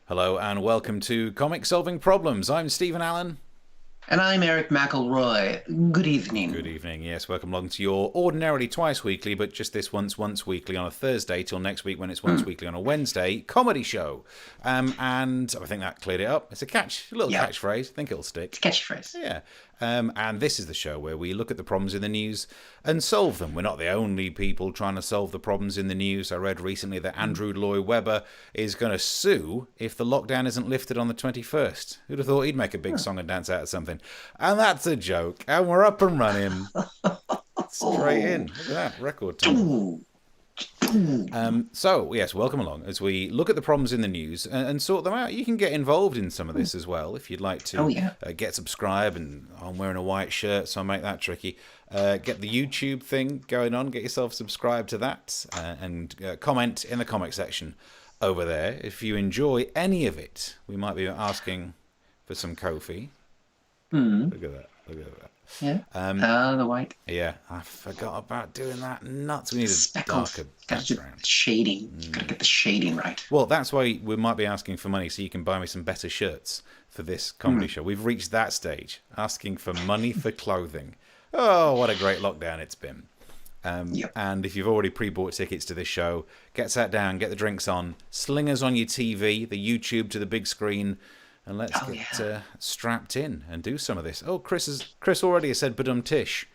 Hello and welcome to Comic Solving Problems. I'm Stephen Allen. And I'm Eric McElroy. Good Good evening. evening. Yes, welcome along to your ordinarily twice weekly, but just this once weekly on a Thursday till next week when it's once weekly on a Wednesday comedy show. And I think that cleared it up. It's a little Yeah, catchphrase. I think it'll stick. it's a catchy phrase. Yeah. And this is the show where we look at the problems in the news and solve them. We're not the only people trying to solve the problems in the news. I read recently that Andrew Lloyd Webber is going to sue if the lockdown isn't lifted on the 21st. Who'd have thought he'd make a big song and dance out of something? And that's a joke. And we're up and running. Straight in. Look at that. Record time. Ooh, ooh. So, yes, welcome along as we look at the problems in the news and sort them out. You can get involved in some of this as well if you'd like to Oh, yeah. get subscribed. And I'm wearing a white shirt, so I'll make that tricky. Get the YouTube thing going on. Get yourself subscribed to that and comment in the comment section over there. If you enjoy any of it, we might be asking for some Ko-fi. Look at that. Look at that. Yeah. The white Yeah, I forgot about doing that. Nuts. We need a speckles. darker Gotta do background. shading. Gotta get the shading right. Well, that's why we might be asking for money so you can buy me some better shirts for this comedy show. We've reached that stage, asking for money for clothing. Oh, what a great lockdown it's been. Yep. And if you've already pre-bought tickets to this show, get sat down, get the drinks on, slingers on your TV, the YouTube to the big screen, and let's get strapped in and do some of this. Oh, Chris already has said "badum tish."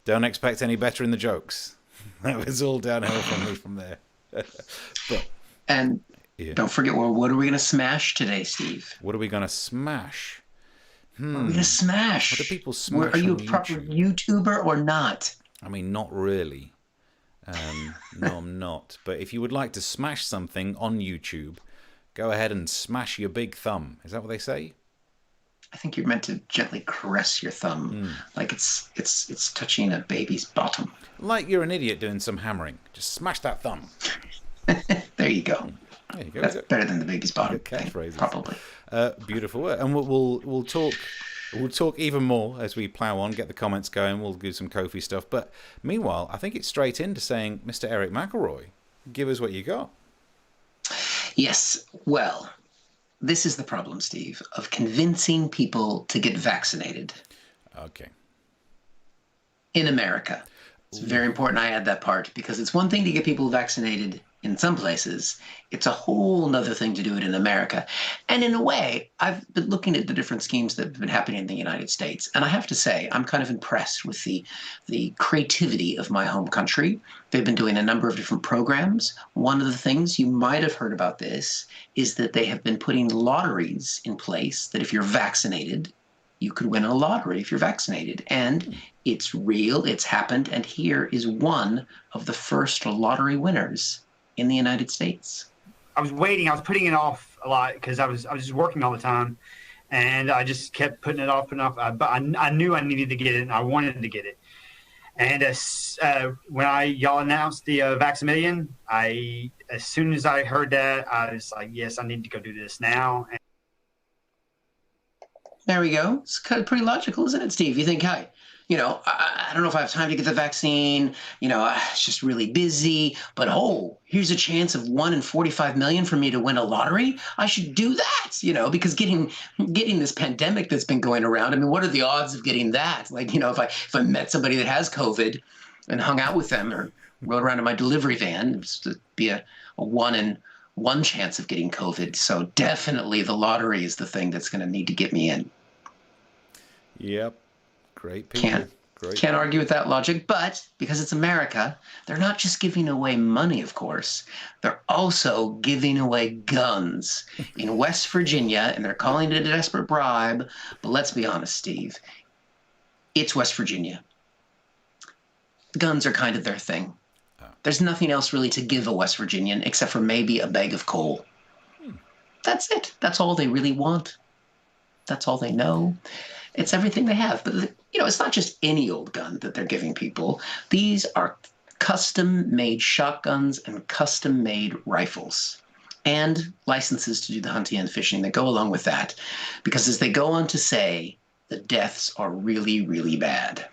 Don't expect any better in the jokes. That was all downhill from me from there. But And yeah. don't forget, what are we gonna smash today, Steve? What are we going to smash? What are we gonna smash? What do people smash Are you a on proper YouTube? YouTuber or not? I mean, not really. No, I'm not. But if you would like to smash something on YouTube, go ahead and smash your big thumb. Is that what they say? I think you're meant to gently caress your thumb, like it's touching a baby's bottom. Like you're an idiot doing some hammering. Just smash that thumb. There you go. There you go. That's better than the baby's bottom Good thing, catchphrases. probably. Beautiful work. And we'll talk even more as we plough on, get the comments going. We'll do some Ko-fi stuff. But meanwhile, I think it's straight into saying, Mr. Eric McElroy, give us what you got. Yes. Well, this is the problem, Steve, of convincing people to get vaccinated Okay. in America. It's very important I add that part because it's one thing to get people vaccinated in some places. It's a whole nother thing to do it in America. And in a way, I've been looking at the different schemes that have been happening in the United States. And I have to say, I'm kind of impressed with the creativity of my home country. They've been doing a number of different programs. One of the things you might have heard about this is that they have been putting lotteries in place that if you're vaccinated, you could win a lottery if you're vaccinated. And it's real, it's happened, and here is one of the first lottery winners in the United States. I was waiting. I was putting it off a lot because I was just working all the time, and I just kept putting it off and off. But I knew I needed to get it, and I wanted to get it. And when y'all announced the Vaximillion, as soon as I heard that, I was like, yes, I need to go do this now. And There we go. It's kind of pretty logical, isn't it, Steve? You think, hey, I don't know if I have time to get the vaccine. It's just really busy. But, here's a chance of 1 in 45 million for me to win a lottery. I should do that, because getting this pandemic that's been going around, I mean, what are the odds of getting that? Like, if I met somebody that has COVID and hung out with them or rode around in my delivery van, it'd be a 1 in 1 chance of getting COVID. So definitely the lottery is the thing that's going to need to get me in. Yep. Great people. Can't argue with that logic, but because it's America, they're not just giving away money, of course. They're also giving away guns in West Virginia, and they're calling it a desperate bribe. But let's be honest, Steve. It's West Virginia. Guns are kind of their thing. There's nothing else really to give a West Virginian except for maybe a bag of coal. That's it. That's all they really want. That's all they know. It's everything they have. But, it's not just any old gun that they're giving people. These are custom-made shotguns and custom-made rifles and licenses to do the hunting and fishing that go along with that. Because as they go on to say, the deaths are really, really bad.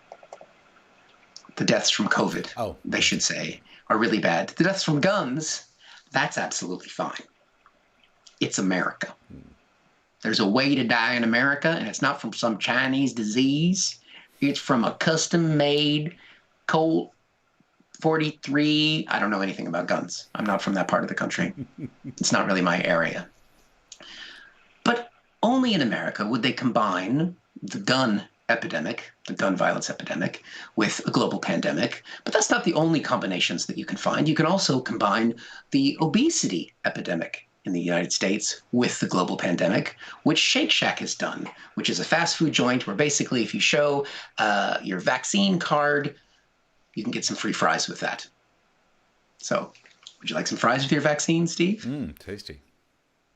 The deaths from COVID, they should say, are really bad. The deaths from guns, that's absolutely fine. It's America. There's a way to die in America, and it's not from some Chinese disease. It's from a custom-made Colt 43. I don't know anything about guns. I'm not from that part of the country. It's not really my area. But only in America would they combine the gun epidemic, the gun violence epidemic, with a global pandemic. But that's not the only combinations that you can find. You can also combine the obesity epidemic in the United States with the global pandemic, which Shake Shack has done, which is a fast food joint where basically if you show your vaccine card, you can get some free fries with that. So would you like some fries with your vaccine, Steve? Tasty.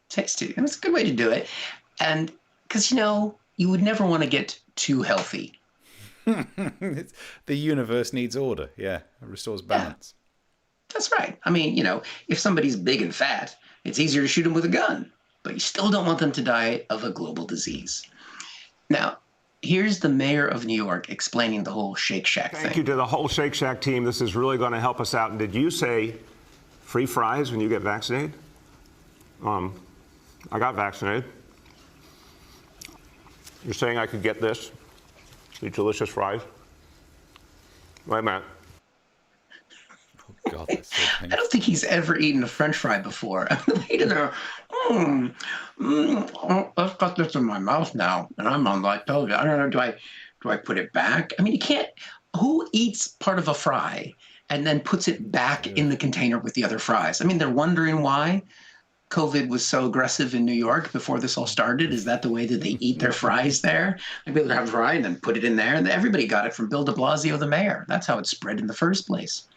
Tasty. And it's a good way to do it. And because, you know, you would never want to get too healthy. The universe needs order. Yeah, it restores balance. Yeah, that's right. I mean, you know, if somebody's big and fat, it's easier to shoot them with a gun, but you still don't want them to die of a global disease. Now, here's the mayor of New York explaining the whole Shake Shack thing. Thank you to the whole Shake Shack team. This is really going to help us out. And did you say free fries when you get vaccinated? I got vaccinated. You're saying I could get this? These delicious fries? Wait a minute. Oh, God, that's so I don't think he's ever eaten a French fry before. I'm eating there. I've got this in my mouth now, and I'm on live television. I don't know. Do I put it back? I mean, you can't. Who eats part of a fry and then puts it back in the container with the other fries? I mean, they're wondering why COVID was so aggressive in New York before this all started. Is that the way that they eat their fries there? Like they would have a fry and then put it in there, and everybody got it from Bill de Blasio, the mayor. That's how it spread in the first place.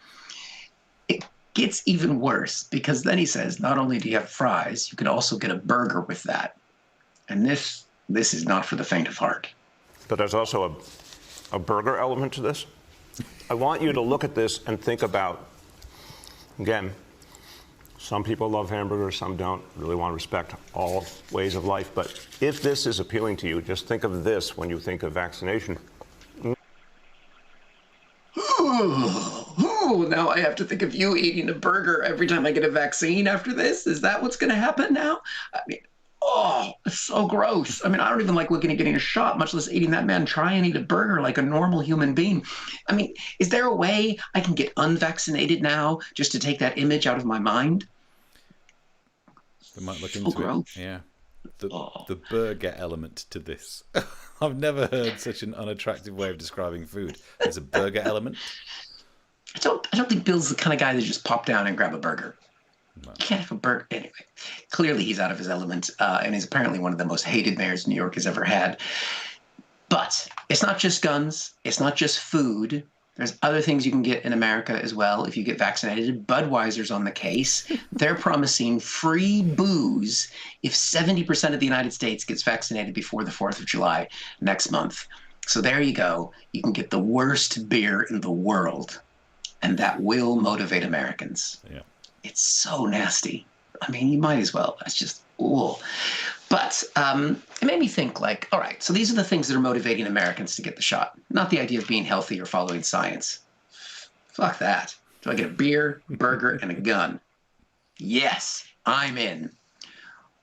It gets even worse because then he says, not only do you have fries, you could also get a burger with that. And this is not for the faint of heart. But there's also a burger element to this. I want you to look at this and think about, again, some people love hamburgers, some don't. Really want to respect all ways of life. But if this is appealing to you, just think of this when you think of vaccination. Ooh, now I have to think of you eating a burger every time I get a vaccine after this? Is that what's going to happen now? I mean, oh, it's so gross. I mean, I don't even like looking at getting a shot, much less eating that man try and eat a burger like a normal human being. I mean, is there a way I can get unvaccinated now just to take that image out of my mind? They might look into it. Yeah. The burger element to this. I've never heard such an unattractive way of describing food. There's a burger element. I don't think Bill's the kind of guy that just pop down and grab a burger. No. You can't have a burger. Anyway, clearly he's out of his element, and he's apparently one of the most hated mayors New York has ever had. But it's not just guns. It's not just food. There's other things you can get in America as well if you get vaccinated. Budweiser's on the case. They're promising free booze if 70% of the United States gets vaccinated before the 4th of July next month. So there you go. You can get the worst beer in the world, and that will motivate Americans. Yeah. It's so nasty. I mean, you might as well. That's just, ooh. But it made me think, like, all right, so these are the things that are motivating Americans to get the shot, not the idea of being healthy or following science. Fuck that. Do I get a beer, burger, and a gun? Yes, I'm in.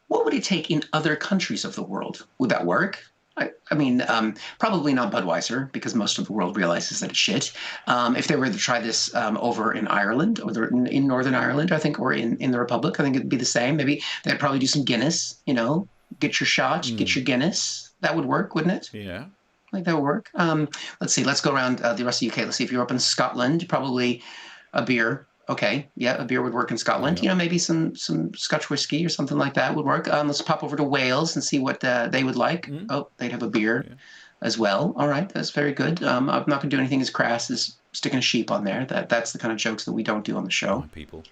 What would it take in other countries of the world? Would that work? I mean, probably not Budweiser, because most of the world realizes that it's shit. If they were to try this over in Ireland, or in Northern Ireland, I think, or in the Republic, I think it'd be the same. Maybe they'd probably do some Guinness, you know, get your shot, get your Guinness. That would work, wouldn't it? Yeah. I think that would work. Let's see. Let's go around the rest of the UK. Let's see if you're up in Scotland, probably a beer. Okay, yeah, a beer would work in Scotland. Yeah. You know, maybe some Scotch whiskey or something like that would work. Let's pop over to Wales and see what they would like. Oh, they'd have a beer as well. All right, that's very good. I'm not going to do anything as crass as sticking a sheep on there. That's the kind of jokes that we don't do on the show. People.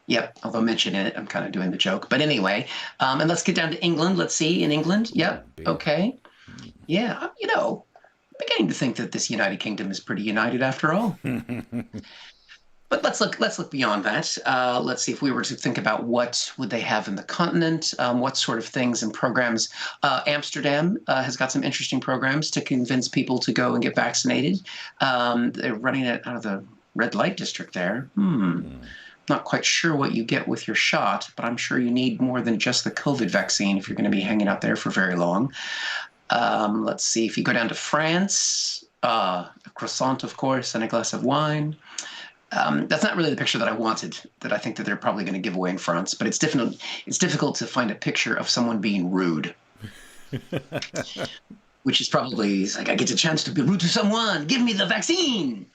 Yep, although mentioning it, I'm kind of doing the joke. But anyway, and let's get down to England. Let's see, in England. Yep, okay. Yeah, you know, I'm beginning to think that this United Kingdom is pretty united after all. But let's look beyond that. Let's see if we were to think about what would they have in the continent, what sort of things and programs. Amsterdam has got some interesting programs to convince people to go and get vaccinated. They're running it out of the red light district there. Not quite sure what you get with your shot, but I'm sure you need more than just the COVID vaccine if you're going to be hanging out there for very long. Let's see, if you go down to France, a croissant, of course, and a glass of wine. That's not really the picture that I wanted, that I think that they're probably going to give away in France, but it's difficult to find a picture of someone being rude. Which is probably like, I get a chance to be rude to someone, give me the vaccine,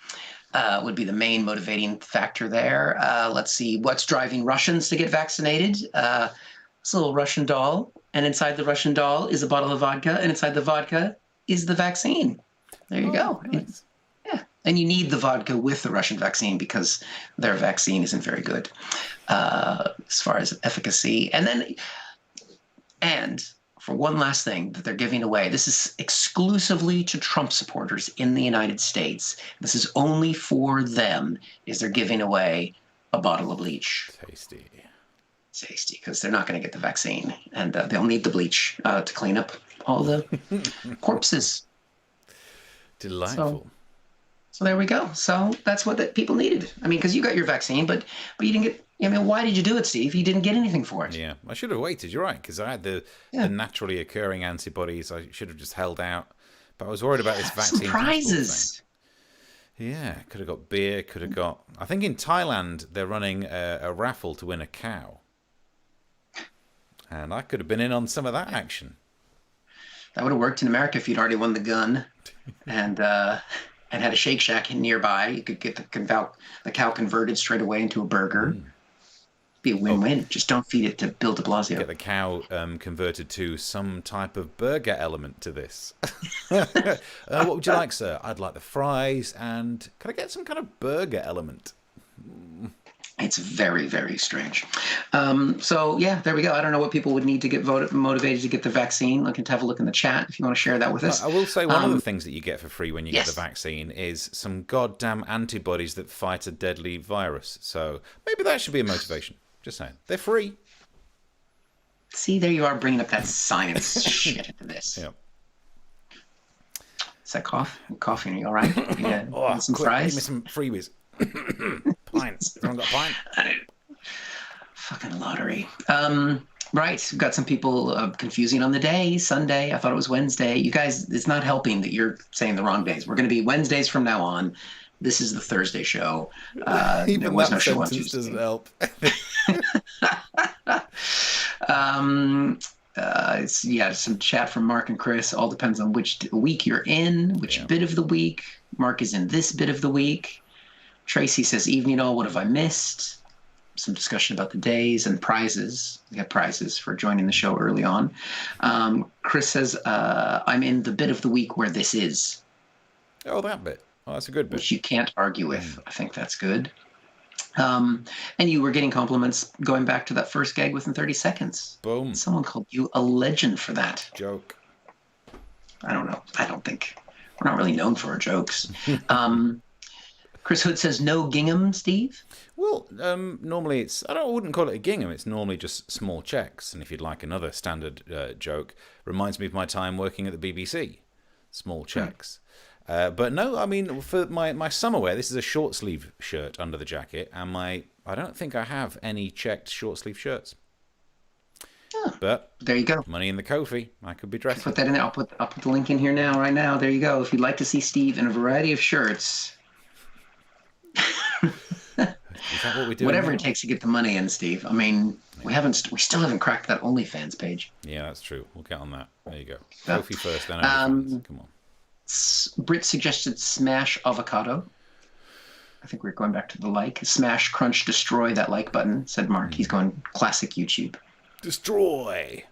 would be the main motivating factor there. Let's see, what's driving Russians to get vaccinated? It's a little Russian doll, and inside the Russian doll is a bottle of vodka, and inside the vodka is the vaccine. There you go. Nice. And you need the vodka with the Russian vaccine because their vaccine isn't very good as far as efficacy. And for one last thing that they're giving away, this is exclusively to Trump supporters in the United States. This is only for them, is they're giving away a bottle of bleach. Tasty, because they're not going to get the vaccine. And they'll need the bleach to clean up all the corpses. Delightful. So there we go. So that's what people needed. I mean, because you got your vaccine, but you didn't get. I mean, why did you do it, Steve? You didn't get anything for it. Yeah, I should have waited. You're right, because I had the naturally occurring antibodies. I should have just held out, but I was worried about this vaccine. Some prizes. Yeah, could have got beer. Could have got. I think in Thailand they're running a raffle to win a cow, and I could have been in on some of that action. That would have worked in America if you'd already won the gun, and had a Shake Shack nearby. You could get the cow converted straight away into a burger. Be a win-win. Just don't feed it to Bill de Blasio. Get the cow converted to some type of burger element to this. What would you like, sir? I'd like the fries, and can I get some kind of burger element? It's very, very strange. So, yeah, there we go. I don't know what people would need to get motivated to get the vaccine. Looking to have a look in the chat if you want to share that with us. I will say one of the things that you get for free when you get the vaccine is some goddamn antibodies that fight a deadly virus. So maybe that should be a motivation. Just saying. They're free. See, there you are bringing up that science shit into this. Yeah. Is that coughing? Are you all right? Yeah. Some quick, fries? Give me some freebies. Pints. Everyone got a pint? Fucking lottery. Right. We've got some people confusing on the day. Sunday. I thought it was Wednesday. You guys, it's not helping that you're saying the wrong days. We're going to be Wednesdays from now on. This is the Thursday show. Even there was that no show on sentence Tuesday. doesn't help. Some chat from Mark and Chris. All depends on which week you're in, which bit of the week. Mark is in this bit of the week. Tracy says, evening all, what have I missed? Some discussion about the days and prizes. We have prizes for joining the show early on. Chris says, I'm in the bit of the week where this is. Oh, that bit. Oh, that's a good bit. Which you can't argue with. I think that's good. And you were getting compliments going back to that first gag within 30 seconds. Boom. Someone called you a legend for that. Joke. I don't know. I don't think. We're not really known for our jokes. Chris Hood says no gingham, Steve? Well, normally I wouldn't call it a gingham. It's normally just small checks. And if you'd like another standard joke, reminds me of my time working at the BBC. Small checks. But no, I mean, for my summer wear, this is a short sleeve shirt under the jacket, and I don't think I have any checked short sleeve shirts. Oh, but there you go. Money in the Kofi. I could be dressed. Put that in there. I'll put the link in here now, right now. There you go. If you'd like to see Steve in a variety of shirts. Is that what we do? Whatever it takes to get the money in, Steve. I mean, we still haven't cracked that OnlyFans page. Yeah, that's true. We'll get on that. There you go. Kofi first, then OnlyFans. Come on. Brit suggested smash avocado. I think we're going back to the like. Smash, crunch, destroy that like button, said Mark. He's going classic YouTube. Destroy.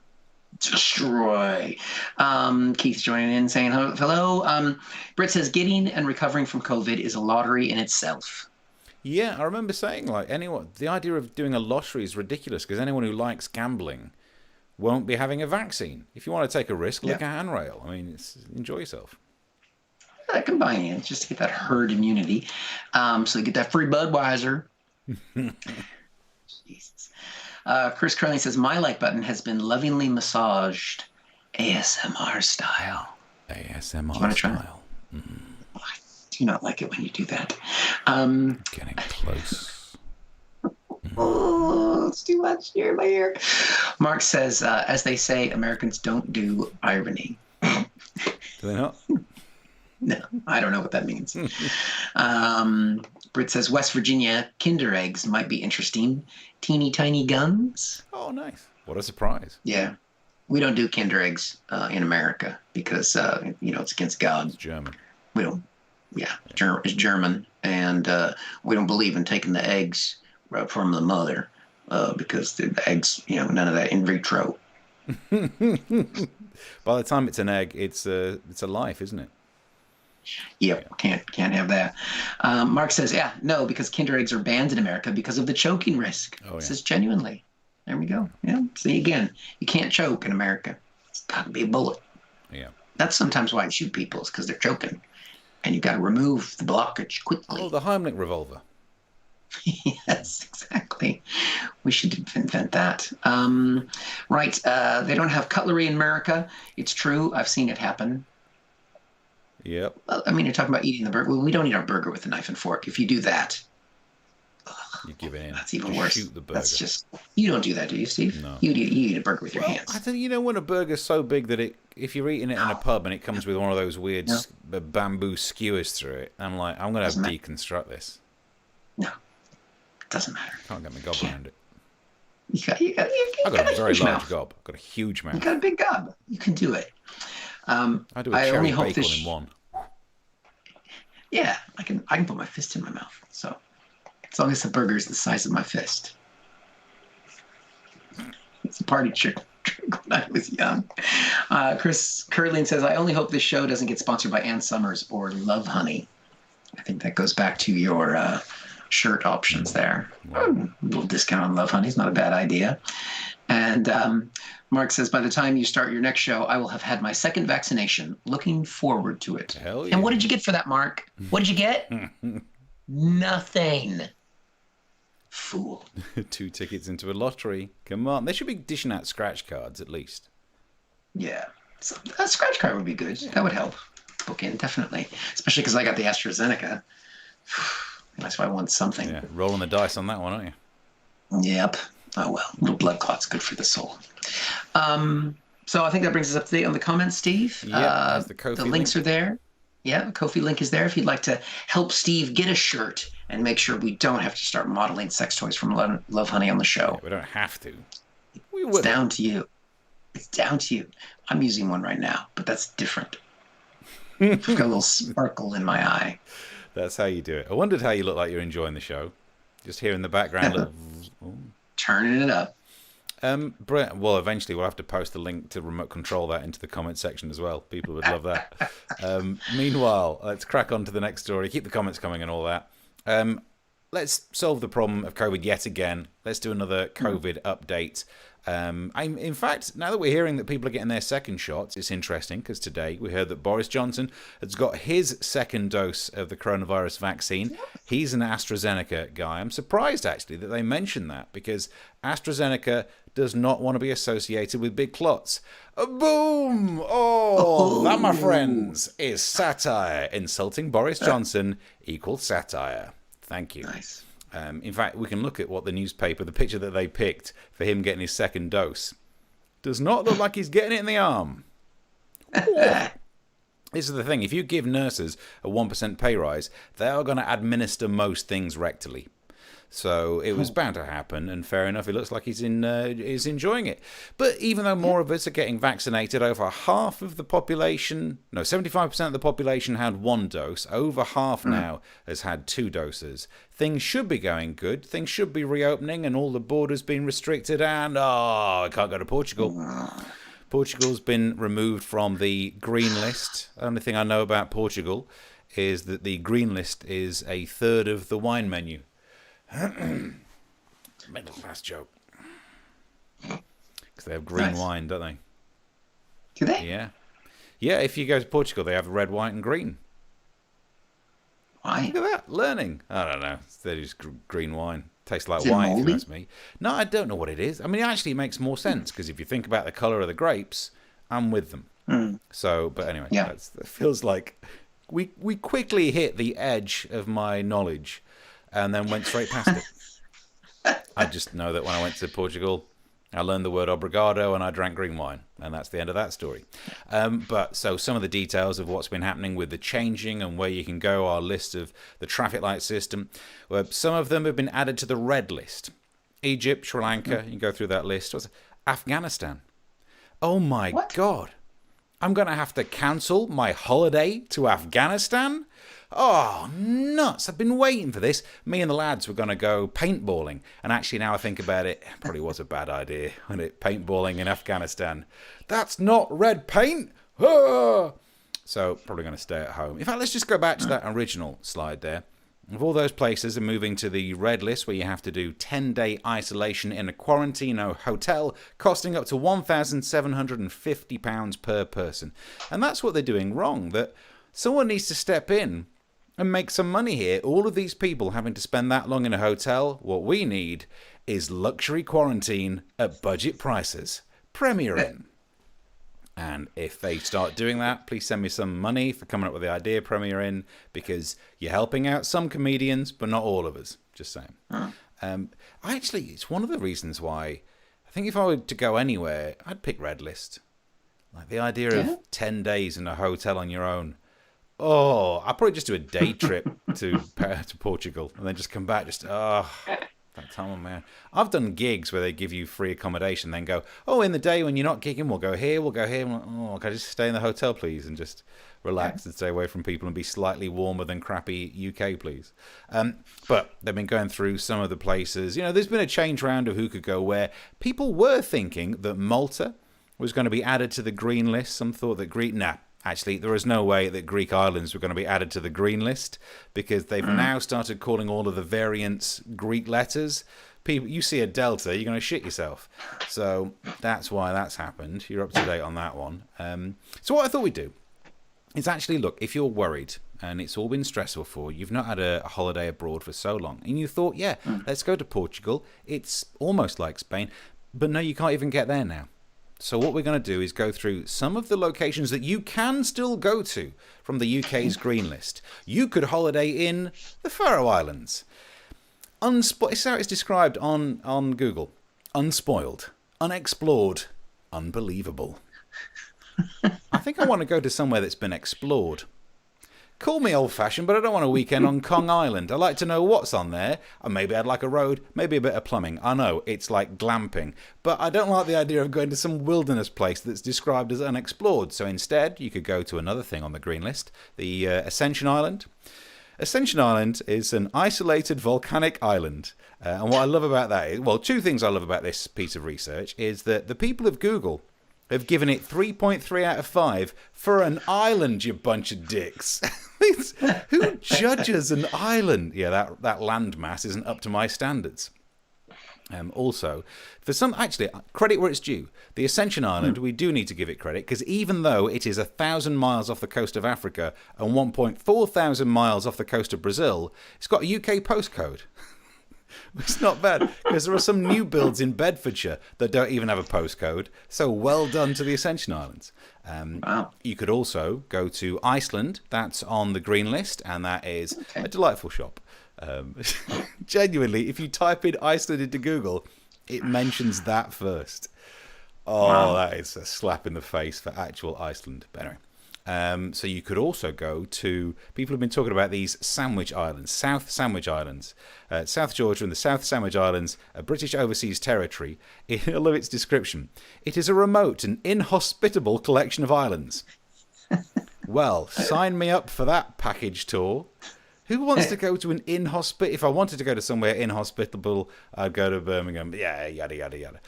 Keith's joining in saying hello. Britt says getting and recovering from COVID is a lottery in itself. Yeah, I remember saying the idea of doing a lottery is ridiculous because anyone who likes gambling won't be having a vaccine. If you want to take a risk, look at handrail. I mean, enjoy yourself. Yeah, combine it just to get that herd immunity. So you get that free Budweiser. Jesus. Chris Curley says, my like button has been lovingly massaged ASMR style. ASMR style. Mm. I do not like it when you do that. Getting close. Oh, it's too much here in my ear. Mark says, as they say, Americans don't do irony. Do they not? No, I don't know what that means. Britt says, West Virginia Kinder eggs might be interesting. Teeny tiny guns. Oh, nice. What a surprise. Yeah. We don't do Kinder eggs in America because, it's against God. It's German. We don't. Yeah, it's German. And we don't believe in taking the eggs from the mother because the eggs, none of that in vitro. By the time it's an egg, it's a life, isn't it? Yep, can't have that. Mark says, no, because Kinder eggs are banned in America because of the choking risk. Oh, yeah. Says genuinely. There we go. Yeah. See, again, you can't choke in America. It's got to be a bullet. Yeah. That's sometimes why I shoot people, is because they're choking. And you got to remove the blockage quickly. Oh, the Heimlich revolver. Yes, exactly. We should invent that. Right. They don't have cutlery in America. It's true. I've seen it happen. Yep. Well, I mean, you're talking about eating the burger. Well, we don't eat our burger with a knife and fork. If you do that, You give it in. that's even Just worse. Shoot the burger. That's just, you don't do that, do you, Steve? No. You eat a burger with your Well, hands. I don't. When a burger's so big that if you're eating it in a pub and it comes with one of those weird bamboo skewers through it, I'm like, I'm gonna have to deconstruct this. No, it doesn't matter. Can't get my gob around it. You got I've got a very huge large mouth. gob. I've got a huge You mouth. got a big gob. You can do it. I do a I only cherry hope bacon this. in one. Yeah, I can put my fist in my mouth. So as long as the burger is the size of my fist. It's a party trick when I was young. Chris Curlin says, I only hope this show doesn't get sponsored by Ann Summers or Love Honey. I think that goes back to your shirt options there. A little discount on Love Honey is not a bad idea. And Mark says, by the time you start your next show, I will have had my second vaccination. Looking forward to it. Hell yeah. And what did you get for that, Mark? What did you get? Nothing. Fool. 2 tickets into a lottery. Come on. They should be dishing out scratch cards at least. Yeah. So a scratch card would be good. That would help. Book in, definitely. Especially because I got the AstraZeneca. That's why I want something. Yeah, rolling the dice on that one, aren't you? Yep. Oh, well. A little blood clot's good for the soul. So I think that brings us up to date on the comments, Steve. Yeah, there's the Ko-fi links link. are there. Yeah, the Ko-fi link is there if you'd like to help Steve get a shirt and make sure we don't have to start modeling sex toys from Love Honey on the show. Yeah, we don't have to. We It's would. down to you. It's down to you. I'm using one right now, but that's different. I've got a little sparkle in my eye. That's how you do it. I wondered how you look like you're enjoying the show. Just hearing the background. Turning it up. Brett, well, eventually we'll have to post a link to remote control that into the comment section as well. People would love that. Meanwhile, let's crack on to the next story. Keep the comments coming and all that. Let's solve the problem of COVID yet again. Let's do another COVID update. In fact, now that we're hearing that people are getting their second shots, it's interesting because today we heard that Boris Johnson has got his second dose of the coronavirus vaccine. He's an AstraZeneca guy. I'm surprised, actually, that they mentioned that because AstraZeneca does not want to be associated with big clots. Boom! Oh, that, my friends, is satire. Insulting Boris Johnson equals satire. Thank you. Nice. In fact, we can look at what the newspaper, the picture that they picked for him getting his second dose, does not look like he's getting it in the arm. This is the thing. If you give nurses a 1% pay rise, they are going to administer most things rectally. So it was bound to happen, and fair enough, it looks like he's enjoying it. But even though more of us are getting vaccinated, over half of the population, 75% of the population had 1 dose, over half now has had 2 doses. Things should be going good, things should be reopening, and all the borders being restricted, and I can't go to Portugal. Portugal's been removed from the green list. The only thing I know about Portugal is that the green list is a third of the wine menu. Middle class joke. Because they have green wine, don't they? Do they? Yeah. Yeah, if you go to Portugal, they have red, white, and green. Why? Look at that. Learning. I don't know. They're just green wine. Tastes like Is it wine, if you moldy? ask me. No, I don't know what it is. I mean, actually, it makes more sense because if you think about the colour of the grapes, I'm with them. So, but anyway, that feels like we quickly hit the edge of my knowledge and then went straight past it. I just know that when I went to Portugal, I learned the word obrigado and I drank green wine. And that's the end of that story. But so some of the details of what's been happening with the changing and where you can go, our list of the traffic light system. Where some of them have been added to the red list. Egypt, Sri Lanka, you can go through that list. Afghanistan. Oh my God. I'm going to have to cancel my holiday to Afghanistan? Oh, nuts. I've been waiting for this. Me and the lads were going to go paintballing. And actually, now I think about it, probably was a bad idea, wasn't it? Paintballing in Afghanistan. That's not red paint. Ah! So, probably going to stay at home. In fact, let's just go back to that original slide there. Of all those places are moving to the red list where you have to do 10-day isolation in a quarantine hotel, costing up to £1,750 per person. And that's what they're doing wrong, that someone needs to step in and make some money here. All of these people having to spend that long in a hotel, what we need is luxury quarantine at budget prices. Premier Inn. And if they start doing that, please send me some money for coming up with the idea, Premier Inn, because you're helping out some comedians, but not all of us. Just saying. Actually, it's one of the reasons why I think if I were to go anywhere, I'd pick Red List. Like the idea of 10 days in a hotel on your own. Oh, I'd probably just do a day trip to Portugal and then just come back. That time on man. I've done gigs where they give you free accommodation, then go, oh, in the day when you're not gigging, we'll go here, we'll go here. I'm like, oh, can I just stay in the hotel, please, and just relax and stay away from people and be slightly warmer than crappy UK, please. But they've been going through some of the places. You know, there's been a change round of who could go where. People were thinking that Malta was going to be added to the green list. Some thought that actually, there is no way that Greek islands were going to be added to the green list because they've now started calling all of the variants Greek letters. People, you see a delta, you're going to shit yourself. So that's why that's happened. You're up to date on that one. So what I thought we'd do is actually look, if you're worried and it's all been stressful for you, you've not had a holiday abroad for so long, and you thought, let's go to Portugal. It's almost like Spain, but no, you can't even get there now. So what we're going to do is go through some of the locations that you can still go to from the UK's green list. You could holiday in the Faroe Islands. It's how it's described on Google. Unspoiled, unexplored, unbelievable. I think I want to go to somewhere that's been explored. Call me old-fashioned, but I don't want a weekend on Kong Island. I like to know what's on there. And maybe I'd like a road, maybe a bit of plumbing. I know, it's like glamping. But I don't like the idea of going to some wilderness place that's described as unexplored. So instead, you could go to another thing on the green list, the Ascension Island. Ascension Island is an isolated volcanic island. And what I love about that is, well, two things I love about this piece of research is that the people of Google have given it 3.3 out of 5 for an island, you bunch of dicks. Who judges an island? Yeah, that land mass isn't up to my standards. Also, for some, actually, credit where it's due. The Ascension Island, we do need to give it credit, because even though it is 1,000 miles off the coast of Africa and 1.4 thousand miles off the coast of Brazil, it's got a UK postcode. It's not bad, because there are some new builds in Bedfordshire that don't even have a postcode. So well done to the Ascension Islands. Wow. You could also go to Iceland. That's on the green list, and that is a delightful shop. Genuinely, if you type in Iceland into Google, it mentions that first. Oh, that is a slap in the face for actual Iceland. But anyway. So you could also go to, people have been talking about these Sandwich Islands, South Sandwich Islands. South Georgia and the South Sandwich Islands, a British overseas territory. I love its description. It is a remote and inhospitable collection of islands. Well, sign me up for that package tour. Who wants to go to an inhospitable? If I wanted to go to somewhere inhospitable, I'd go to Birmingham. Yeah, yada, yada, yada.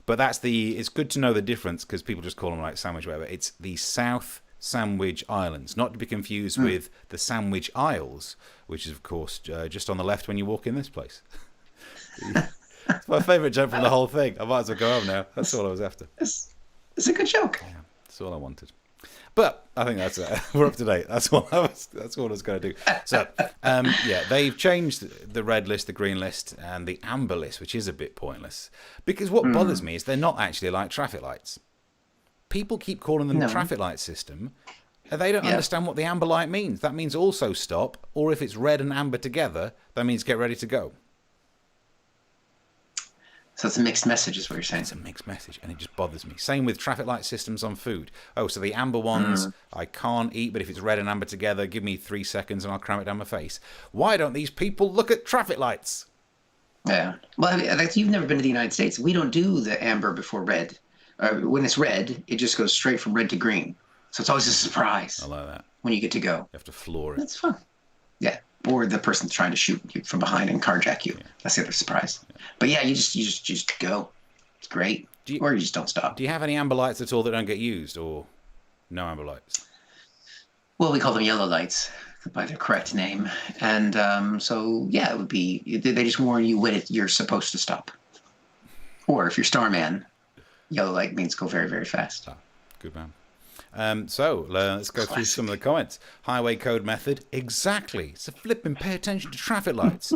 But it's good to know the difference, because people just call them like Sandwich, whatever. It's the South Sandwich Islands, not to be confused with the Sandwich Isles, which is, of course, just on the left when you walk in this place. It's my favourite joke from the whole thing. I might as well go home now. That's all I was after. It's a good joke. Yeah, that's all I wanted. But I think that's we're up to date. That's all I was going to do. So, they've changed the red list, the green list, and the amber list, which is a bit pointless. Because what bothers me is they're not actually like traffic lights. People keep calling them the traffic light system, and they don't understand what the amber light means. That means also stop, or if it's red and amber together, that means get ready to go. So it's a mixed message, is what you're saying. It's a mixed message, and it just bothers me. Same with traffic light systems on food. Oh, so the amber ones I can't eat, but if it's red and amber together, give me 3 seconds and I'll cram it down my face. Why don't these people look at traffic lights? Yeah. Well, I mean, you've never been to the United States. We don't do the amber before red. When it's red, it just goes straight from red to green. So it's always a surprise. I like that. When you get to go. You have to floor it. That's fun. Yeah. Or the person trying to shoot you from behind and carjack you. Yeah. That's the other surprise. Yeah. But yeah, you just go. It's great. Or you just don't stop. Do you have any amber lights at all that don't get used, or no amber lights? Well, we call them yellow lights by their correct name. And so, yeah, it would be, they just warn you when you're supposed to stop. Or if you're Starman, yellow light means go very, very fast. Ah, good man. So let's go through some of the comments. Highway code method, exactly. It's a flipping pay attention to traffic lights.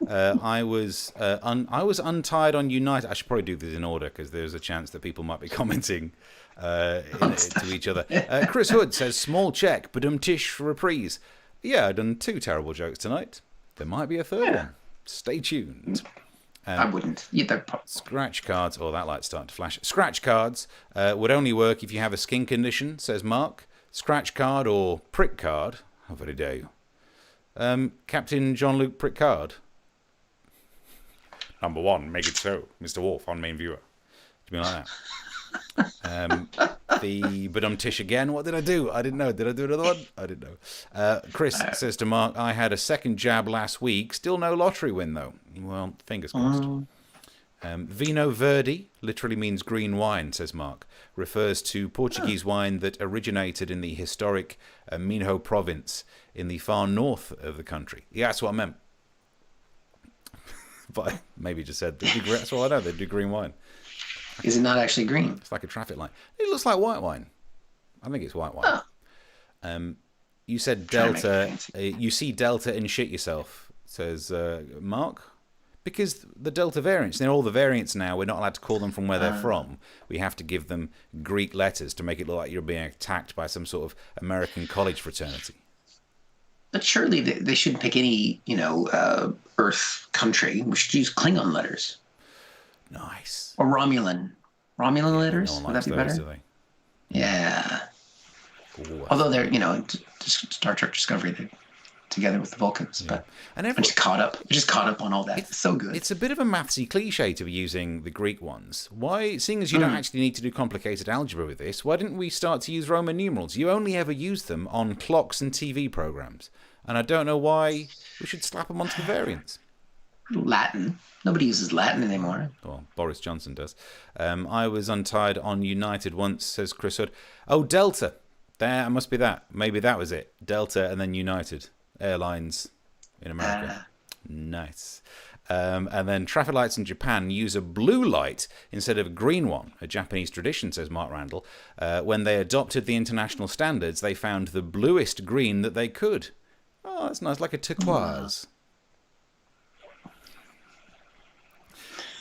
I was untied on United. I should probably do this in order because there's a chance that people might be commenting to each other. Chris Hood says, small check, badum-tish reprise. Yeah, I've done 2 terrible jokes tonight. There might be a third one. Stay tuned. I wouldn't. Scratch cards. Oh, that light's starting to flash. Scratch cards would only work if you have a skin condition, says Mark. Scratch card or prick card. How very dare you. Captain Jean-Luc Prickard. Number 1, make it so. Mr. Wolf on main viewer. Do you mean like that? The badum-tish again. What did I do? I didn't know. Did I do another one? I didn't know. Chris says to Mark, I had a second jab last week. Still no lottery win, though. Well, fingers crossed. Vino Verde literally means green wine, says Mark. Refers to Portuguese wine that originated in the historic Minho province in the far north of the country. Yeah, that's what I meant. But I maybe just said, that's all I know. They do green wine. Is it not actually green? It's like a traffic light. It looks like white wine. I think it's white wine. Oh. You said Delta. You see Delta and shit yourself, says Mark. Because the Delta variants, they're all the variants now. We're not allowed to call them from where they're from. We have to give them Greek letters to make it look like you're being attacked by some sort of American college fraternity. But surely they shouldn't pick any, Earth country. We should use Klingon letters. Nice. Or Romulan. Romulan letters? No one Would likes that be those, better? do they? Yeah. Ooh, although they're, Star Trek Discovery, they're together with the Vulcans. Yeah. But I'm just caught up on all that. It's so good. It's a bit of a mathsy cliche to be using the Greek ones. Why, seeing as you don't actually need to do complicated algebra with this, why didn't we start to use Roman numerals? You only ever use them on clocks and TV programs. And I don't know why we should slap them onto the variants. Latin. Nobody uses Latin anymore. Well, Boris Johnson does. I was untied on United once, says Chris Hood. Oh, Delta. There must be that. Maybe that was it. Delta and then United Airlines in America. Nice. And then traffic lights in Japan use a blue light instead of a green one, a Japanese tradition, says Mark Randall. When they adopted the international standards, they found the bluest green that they could. Oh, that's nice, like a turquoise.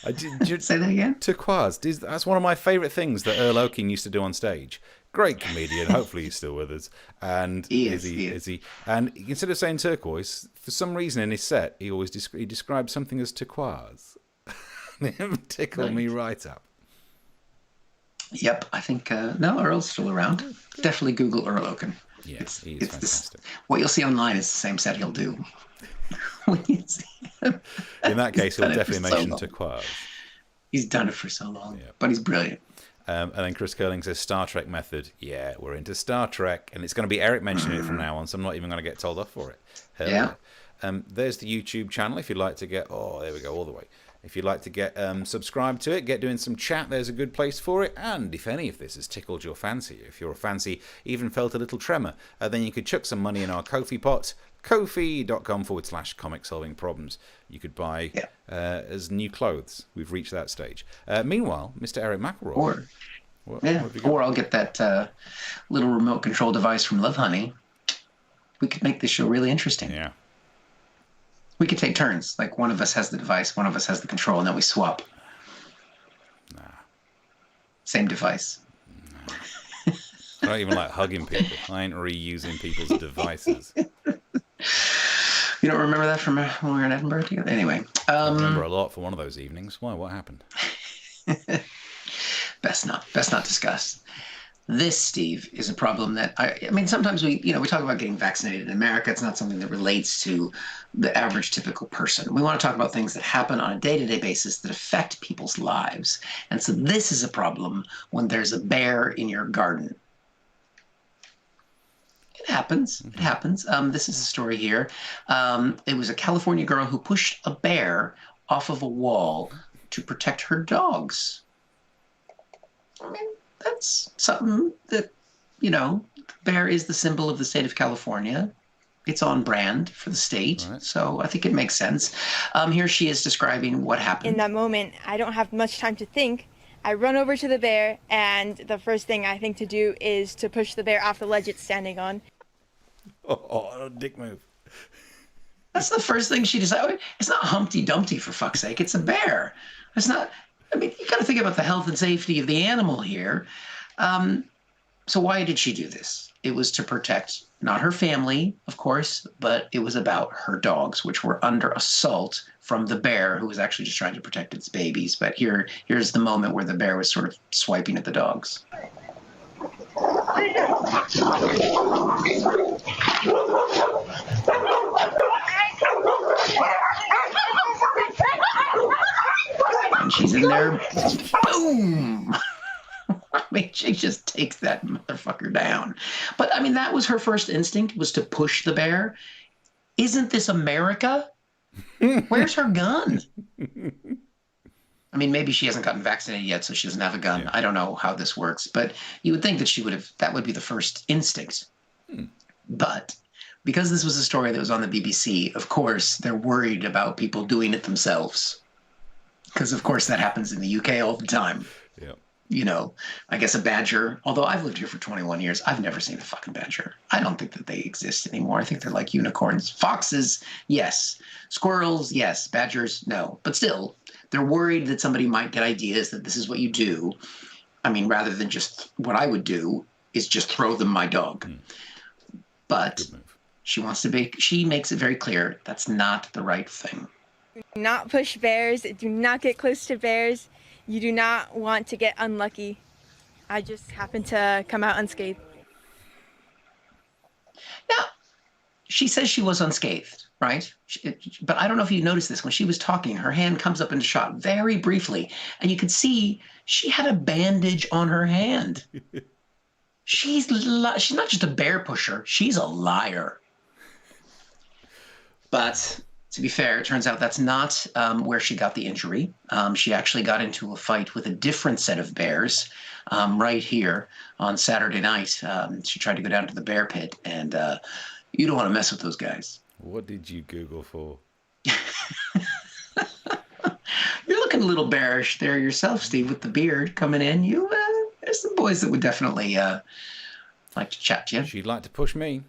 Say that again? Turquoise. That's one of my favourite things that Earl Oaking used to do on stage. Great comedian. Hopefully he's still with us. And he is. And instead of saying turquoise, for some reason in his set, he always described something as turquoise. It tickled me right up. Yep, I think no, Earl's still around. Definitely Google Earl Oaken. Yeah, he is fantastic. What you'll see online is the same set he'll do. When you see him. In that case, he'll definitely mention turquoise. He's done it for so long, but he's brilliant. And then Chris Curling says Star Trek method. Yeah, we're into Star Trek, and it's going to be Eric mentioning it from now on, so I'm not even going to get told off for it. Yeah. There's the YouTube channel if you'd like to get. Oh, there we go, all the way. If you'd like to get subscribed to it, get doing some chat, there's a good place for it. And if any of this has tickled your fancy, if your fancy even felt a little tremor, then you could chuck some money in our Ko-fi pot, kofi.com/comic solving problems. You could buy as new clothes. We've reached that stage. Meanwhile, Mr. Eric McElroy. Or I'll get that little remote control device from Love Honey. We could make this show really interesting. Yeah. We could take turns. Like one of us has the device, one of us has the control, and then we swap. Nah. Same device. Nah. I don't even like hugging people. I ain't reusing people's devices. You don't remember that from when we were in Edinburgh together? Anyway, I remember a lot from one of those evenings. Why? What happened? Best not discuss. This, Steve, is a problem that I mean, sometimes we talk about getting vaccinated in America. It's not something that relates to the average typical person. We want to talk about things that happen on a day-to-day basis that affect people's lives. And so this is a problem when there's a bear in your garden. It happens. It happens. This is a story here. It was a California girl who pushed a bear off of a wall to protect her dogs. I mean, that's something that, bear is the symbol of the state of California. It's on brand for the state. Right. So I think it makes sense. Here she is describing what happened. In that moment, I don't have much time to think. I run over to the bear, and the first thing I think to do is to push the bear off the ledge it's standing on. Oh, dick move. That's the first thing she decided. It's not Humpty Dumpty, for fuck's sake. It's a bear. It's not... I mean, you got to think about the health and safety of the animal here. So why did she do this? It was to protect not her family, of course, but it was about her dogs, which were under assault from the bear, who was actually just trying to protect its babies. But here's the moment where the bear was sort of swiping at the dogs. And she's in there, boom! I mean, she just takes that motherfucker down. But, I mean, that was her first instinct, was to push the bear. Isn't this America? Where's her gun? I mean, maybe she hasn't gotten vaccinated yet, so she doesn't have a gun. Yeah. I don't know how this works, but you would think that that would be the first instinct. But because this was a story that was on the BBC, of course, they're worried about people doing it themselves. Because, of course, that happens in the UK all the time. Yeah. I guess a badger, although I've lived here for 21 years, I've never seen a fucking badger. I don't think that they exist anymore. I think they're like unicorns. Foxes, yes. Squirrels, yes. Badgers, no. But still, they're worried that somebody might get ideas that this is what you do. I mean, rather than just what I would do is just throw them my dog. But she makes it very clear that's not the right thing. Do not push bears. Do not get close to bears. You do not want to get unlucky. I just happened to come out unscathed. Now, she says she was unscathed, right? But I don't know if you noticed this. When she was talking, her hand comes up into shot very briefly, and you could see she had a bandage on her hand. She's not just a bear pusher. She's a liar. But... to be fair, it turns out that's not where she got the injury. She actually got into a fight with a different set of bears right here on Saturday night. She tried to go down to the bear pit, and you don't want to mess with those guys. What did you Google for? You're looking a little bearish there yourself, Steve, with the beard coming in. There's some boys that would definitely like to chat to you. She'd like to push me.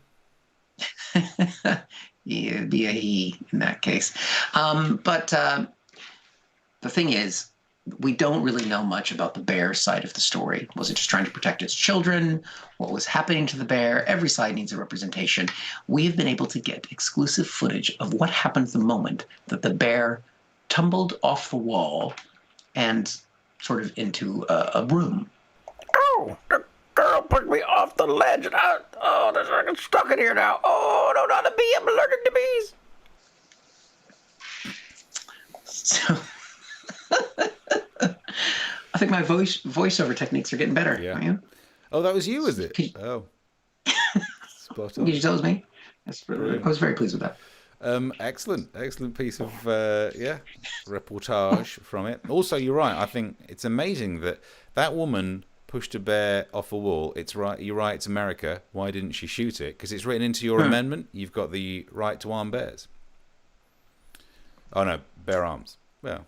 Yeah, it'd be a he in that case. But the thing is, we don't really know much about the bear side of the story. Was it just trying to protect its children? What was happening to the bear? Every side needs a representation. We have been able to get exclusive footage of what happened the moment that the bear tumbled off the wall and sort of into a room. Oh, the girl pushed me off the ledge, and I'm stuck in here now. Oh, no, not a bee. I'm allergic to bees. So, I think my voiceover techniques are getting better. Yeah. Oh, that was you, was it? Oh. Spot on. Did you tell it was me? I was very pleased with that. Excellent piece of reportage from it. Also, you're right. I think it's amazing that woman pushed a bear off a wall. It's right. You're right. It's America. Why didn't she shoot it? Because it's written into your amendment. You've got the right to arm bears. Oh no, bear arms. Well,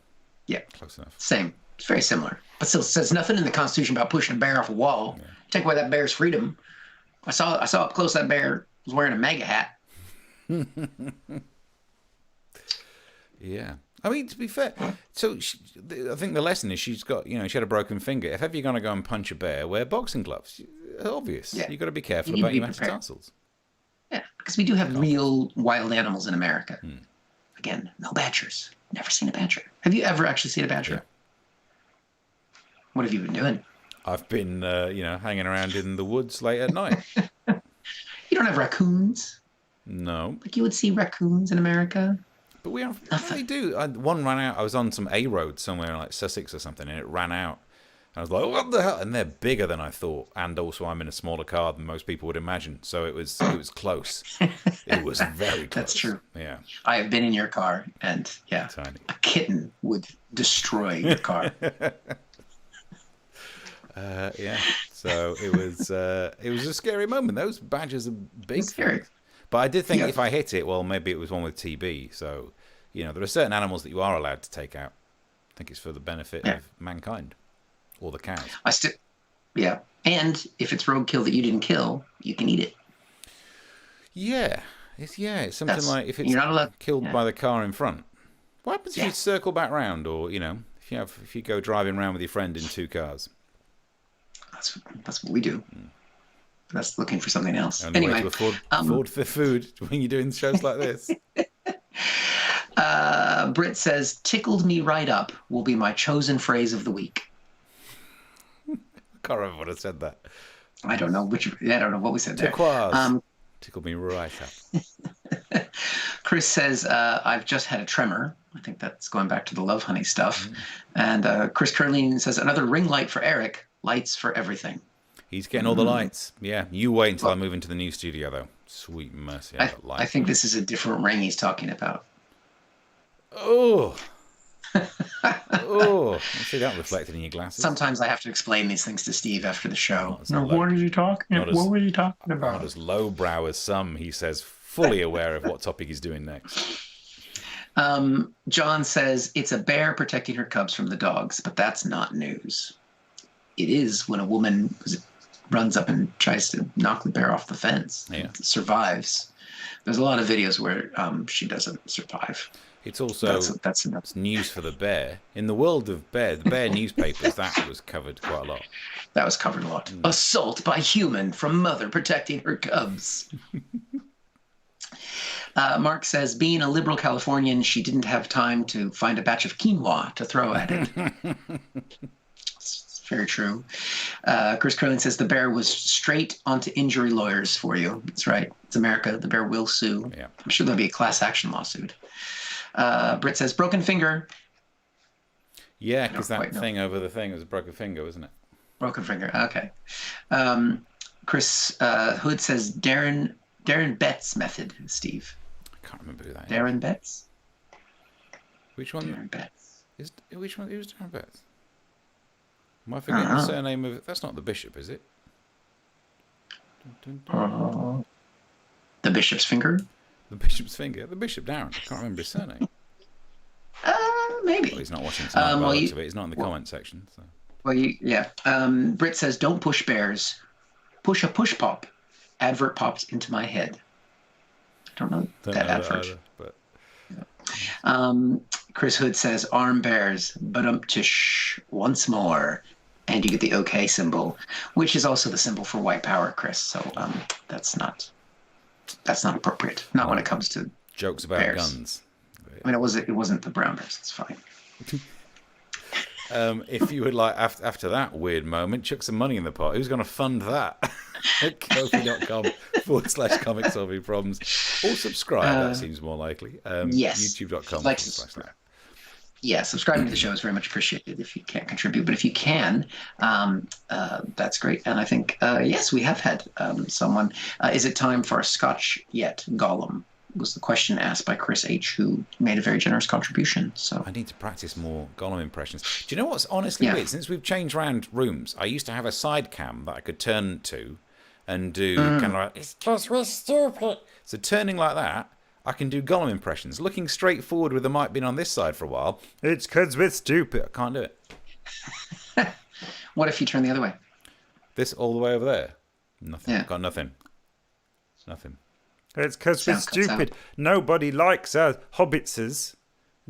yeah, close enough. Same. It's very similar, but still says nothing in the Constitution about pushing a bear off a wall. Yeah. Take away that bear's freedom. I saw up close that bear was wearing a MAGA hat. Yeah. I mean, to be fair, so I think the lesson is she had a broken finger. If ever you're going to go and punch a bear, wear boxing gloves. Obvious. Yeah. You've got to be careful about your metatarsals. Yeah, because we do have real wild animals in America. Again, no badgers. Never seen a badger. Have you ever actually seen a badger? Yeah. What have you been doing? I've been, hanging around in the woods late at night. You don't have raccoons? No. Like you would see raccoons in America? But we have, Nothing. they do. One ran out. I was on some A road somewhere in like Sussex or something, and it ran out. I was like, what the hell? And they're bigger than I thought. And also I'm in a smaller car than most people would imagine. So it was close. It was very close. That's true. Yeah. I have been in your car, and yeah, Tiny. a kitten would destroy your car. Yeah. So it was a scary moment. Those badgers are big. It's scary. things. But I did think Yeah. if I hit it, well, maybe it was one with TB. So, there are certain animals that you are allowed to take out. I think it's for the benefit of mankind. Or the cows. Yeah. And if it's roadkill that you didn't kill, you can eat it. Yeah. It's something like if it's you're not allowed, killed by the car in front. What happens if you Yeah. circle back round, or if you go driving around with your friend in two cars? That's what we do. That's looking for something else. Only way Anyway, to afford the food when you're doing shows like this. Britt says, "Tickled me right up" will be my chosen phrase of the week. Can't remember what I said that. I don't know what we said there. Turquoise. Tickled me right up. Chris says, "I've just had a tremor." I think that's going back to the Love Honey stuff. And Chris Curleen says, "Another ring light for Eric. Lights for everything." He's getting all the lights. Yeah. You wait until I move into the new studio, though. Sweet mercy. I got lights. I think this is a different ring he's talking about. Oh. Oh. I see that reflected in your glasses. Sometimes I have to explain these things to Steve after the show. It's not What are you talking? What were you talking Not about? as lowbrow as some, he says, fully aware of what topic he's doing next. John says it's a bear protecting her cubs from the dogs, but that's not news. It is when a woman runs up and tries to knock the bear off the fence. Yeah. Survives. There's a lot of videos where she doesn't survive. It's also That's enough. it's news for the bear. In the world of the bear newspapers, that was covered quite a lot. That was covered a lot. Assault by human from mother protecting her cubs. Mark says, being a liberal Californian, she didn't have time to find a batch of quinoa to throw at it. It's very true. Chris Curlin says, the bear was straight onto injury lawyers for you. That's right. It's America. The bear will sue. Yeah. I'm sure there'll be a class action lawsuit. Britt says, broken finger. Yeah, because quite that know. thing over the thing was a broken finger, wasn't it? Broken finger. Okay. Chris Hood says, Darren Betts method, Steve. I can't remember who that is. Darren Betts? Which one? Darren Betts. Which one? Who's Darren Betts? Am I forgetting the surname of it? That's not the bishop, is it? Dun, dun, dun. The bishop's finger? The bishop's finger. The bishop Darren. I can't remember his surname. Maybe. Well, he's not watching tonight by the looks of it. He's not in the comment section. So. Well, yeah. Britt says, don't push bears. Push a push pop. Advert pops into my head. I don't know that advert. Either, but Chris Hood says, arm bears, tish once more. And you get the OK symbol, which is also the symbol for white power, Chris. So that's not appropriate. Not when it comes to jokes about bears. guns. I mean, it wasn't the brown bears. It's fine. If you would like, after that weird moment, chuck some money in the pot. Who's going to fund that? At kofi.com/comic solving problems. Or subscribe, that seems more likely. Yes. YouTube.com. Like yeah, subscribing to the show is very much appreciated if you can't contribute. But if you can, that's great. And I think, yes, we have had someone. Is it time for a Scotch yet, Gollum? Was the question asked by Chris H., who made a very generous contribution. So I need to practice more Gollum impressions. Do you know what's honestly weird? Since we've changed around rooms, I used to have a side cam that I could turn to and do kind of like, it's because we're stupid. So turning like that, I can do Gollum impressions. Looking straight forward with the mic being on this side for a while, it's because we're stupid. I can't do it. what if you turn the other way? This all the way over there? Nothing. Yeah. Got nothing. Nothing. It's because we're stupid. Nobody likes us hobbitses,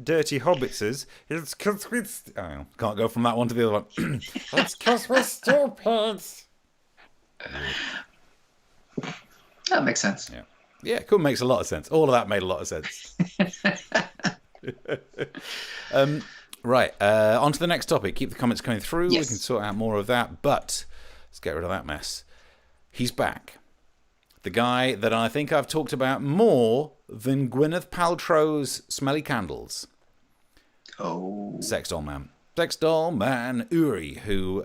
dirty hobbitses. It's because we're... Oh, can't go from that one to the other one. It's because we're stupid. That makes sense. Yeah. Yeah, cool. Makes a lot of sense. All of that made a lot of sense. Right, on to the next topic. Keep the comments coming through. Yes. We can sort out more of that, but let's get rid of that mess. He's back. The guy that I think I've talked about more than Gwyneth Paltrow's smelly candles. Oh. Sexdoll man. Sexdoll man Uri, who